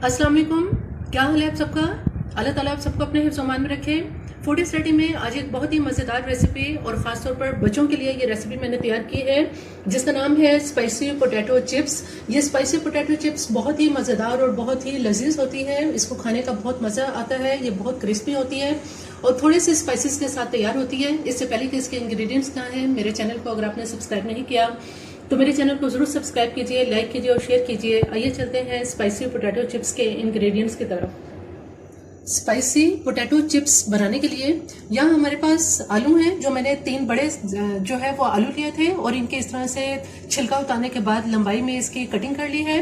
अस्सलाम वालेकुम। क्या हाल है आप सबका? अल्लाह ताला आप सबको अपने हिफ्ज़ अमान में रखे। फूडी स्टडी में आज एक बहुत ही मज़ेदार रेसिपी और ख़ास तौर पर बच्चों के लिए ये रेसिपी मैंने तैयार की है जिसका नाम है स्पाइसी पोटैटो चिप्स। ये स्पाइसी पोटैटो चिप्स बहुत ही मज़ेदार और बहुत ही लजीज होती है। इसको खाने का बहुत मज़ा आता है। ये बहुत क्रिस्पी होती है और थोड़े से स्पाइसेस के साथ तैयार होती है। इससे पहले कि इसके इंग्रेडिएंट्स क्या हैं, मेरे चैनल को अगर आपने सब्सक्राइब नहीं किया तो मेरे चैनल को जरूर सब्सक्राइब कीजिए, लाइक कीजिए और शेयर कीजिए। आइए चलते हैं स्पाइसी पोटैटो चिप्स के इंग्रेडिएंट्स की तरफ। स्पाइसी पोटैटो चिप्स बनाने के लिए यहाँ हमारे पास आलू हैं, जो मैंने 3 बड़े जो है वो आलू लिए थे और इनके इस तरह से छिलका उतारने के बाद लंबाई में इसकी कटिंग कर ली है।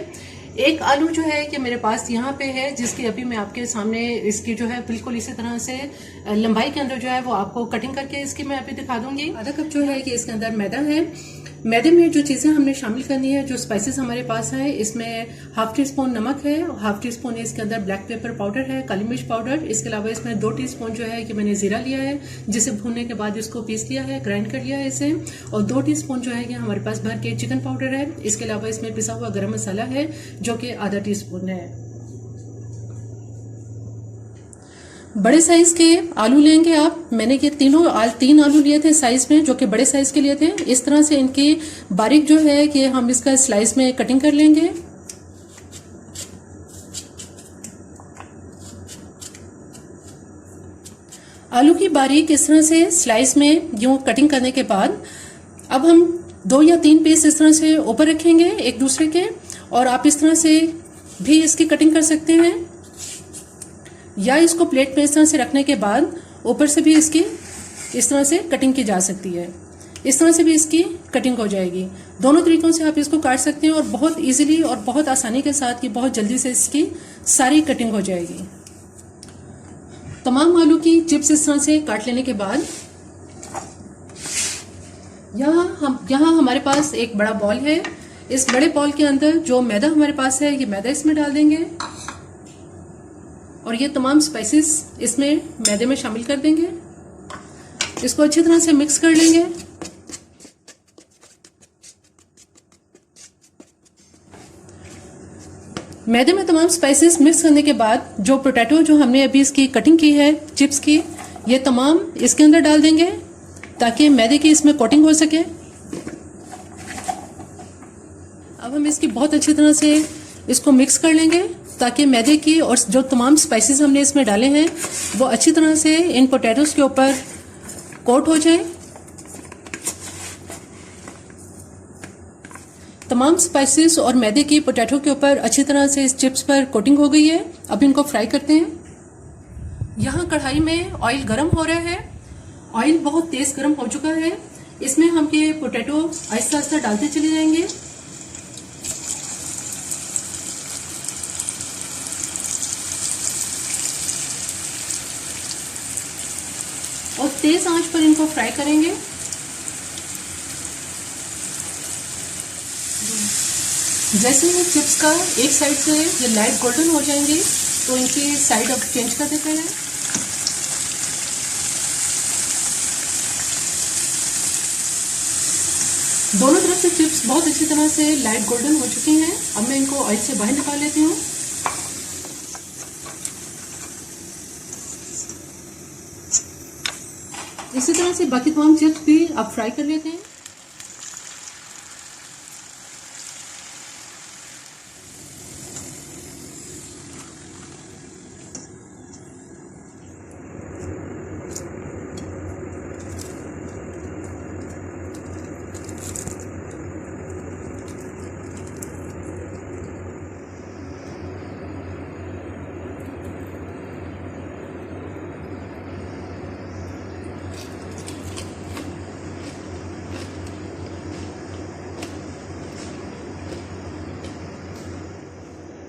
एक आलू जो है कि मेरे पास यहाँ पे है, जिसकी अभी मैं आपके सामने इसकी जो है बिल्कुल इसी तरह से लंबाई के अंदर जो है वो आपको कटिंग करके इसकी मैं अभी दिखा दूंगी। आधा कप जो है कि इसके अंदर मैदा है। मैदे में जो चीज़ें हमने शामिल करनी है, जो स्पाइसेस हमारे पास है, इसमें हाफ टी स्पून नमक है, हाफ टी स्पून इसके अंदर ब्लैक पेपर पाउडर है, काली मिर्च पाउडर। इसके अलावा इसमें 2 टीस्पून जो है कि मैंने जीरा लिया है, जिसे भूनने के बाद इसको पीस लिया है, ग्राइंड कर लिया है इसे। और 2 टीस्पून जो है कि हमारे पास भर के चिकन पाउडर है। इसके अलावा इसमें पिसा हुआ गरम मसाला है जो कि आधा टीस्पून है। बड़े साइज के आलू लेंगे आप। मैंने ये 3 आलू लिए थे साइज में, जो कि बड़े साइज के लिए थे। इस तरह से इनकी बारीक जो है कि हम इसका स्लाइस में कटिंग कर लेंगे। आलू की बारीक इस तरह से स्लाइस में यूं कटिंग करने के बाद अब हम 2 या 3 पीस इस तरह से ऊपर रखेंगे एक दूसरे के, और आप इस तरह से भी इसकी कटिंग कर सकते हैं, या इसको प्लेट पे इस तरह से रखने के बाद ऊपर से भी इसकी इस तरह से कटिंग की जा सकती है। इस तरह से भी इसकी कटिंग हो जाएगी। दोनों तरीकों से आप इसको काट सकते हैं और बहुत इजीली और बहुत आसानी के साथ, ये बहुत जल्दी से इसकी सारी कटिंग हो जाएगी। तमाम आलू की चिप्स इस तरह से काट लेने के बाद यहाँ हमारे पास एक बड़ा बॉल है। इस बड़े बॉल के अंदर जो मैदा हमारे पास है, ये मैदा इसमें डाल देंगे और ये तमाम स्पाइसेस इसमें मैदे में शामिल कर देंगे। इसको अच्छी तरह से मिक्स कर लेंगे। मैदे में तमाम स्पाइसेस मिक्स करने के बाद जो पोटैटो जो हमने अभी इसकी कटिंग की है चिप्स की, ये तमाम इसके अंदर डाल देंगे ताकि मैदे की इसमें कोटिंग हो सके। अब हम इसकी बहुत अच्छी तरह से इसको मिक्स कर लेंगे ताकि मैदे की और जो तमाम स्पाइसेस हमने इसमें डाले हैं वो अच्छी तरह से इन पोटैटोज के ऊपर कोट हो जाए। तमाम स्पाइसेस और मैदे की पोटैटो के ऊपर अच्छी तरह से इस चिप्स पर कोटिंग हो गई है। अब इनको फ्राई करते हैं। यहाँ कढ़ाई में ऑयल गर्म हो रहा है। ऑयल बहुत तेज गर्म हो चुका है। इसमें हम ये पोटैटो आहिस्ता आहिस्ता डालते चले जाएंगे। और तेज आंच पर इनको फ्राई करेंगे। जैसे ही चिप्स का एक साइड से ये लाइट गोल्डन हो जाएंगे तो इनकी साइड अब चेंज कर देते हैं। दोनों तरफ से चिप्स बहुत अच्छी तरह से लाइट गोल्डन हो चुकी हैं। अब मैं इनको ऑयल से बाहर निकाल लेती हूँ। इसी तरह से बाकी तमाम चिप्स भी आप फ्राई कर लेते हैं।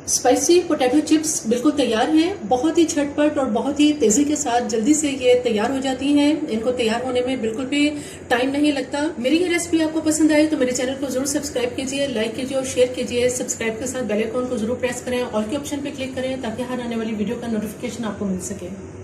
स्पाइसी पोटैटो चिप्स बिल्कुल तैयार हैं। बहुत ही झटपट और बहुत ही तेजी के साथ जल्दी से ये तैयार हो जाती हैं। इनको तैयार होने में बिल्कुल भी टाइम नहीं लगता। मेरी ये रेसिपी आपको पसंद आई तो मेरे चैनल को जरूर सब्सक्राइब कीजिए, लाइक कीजिए और शेयर कीजिए। सब्सक्राइब के साथ बेल आइकन को जरूर प्रेस करें, ऑल के ऑप्शन पे क्लिक करें ताकि हर आने वाली वीडियो का नोटिफिकेशन आपको मिल सके।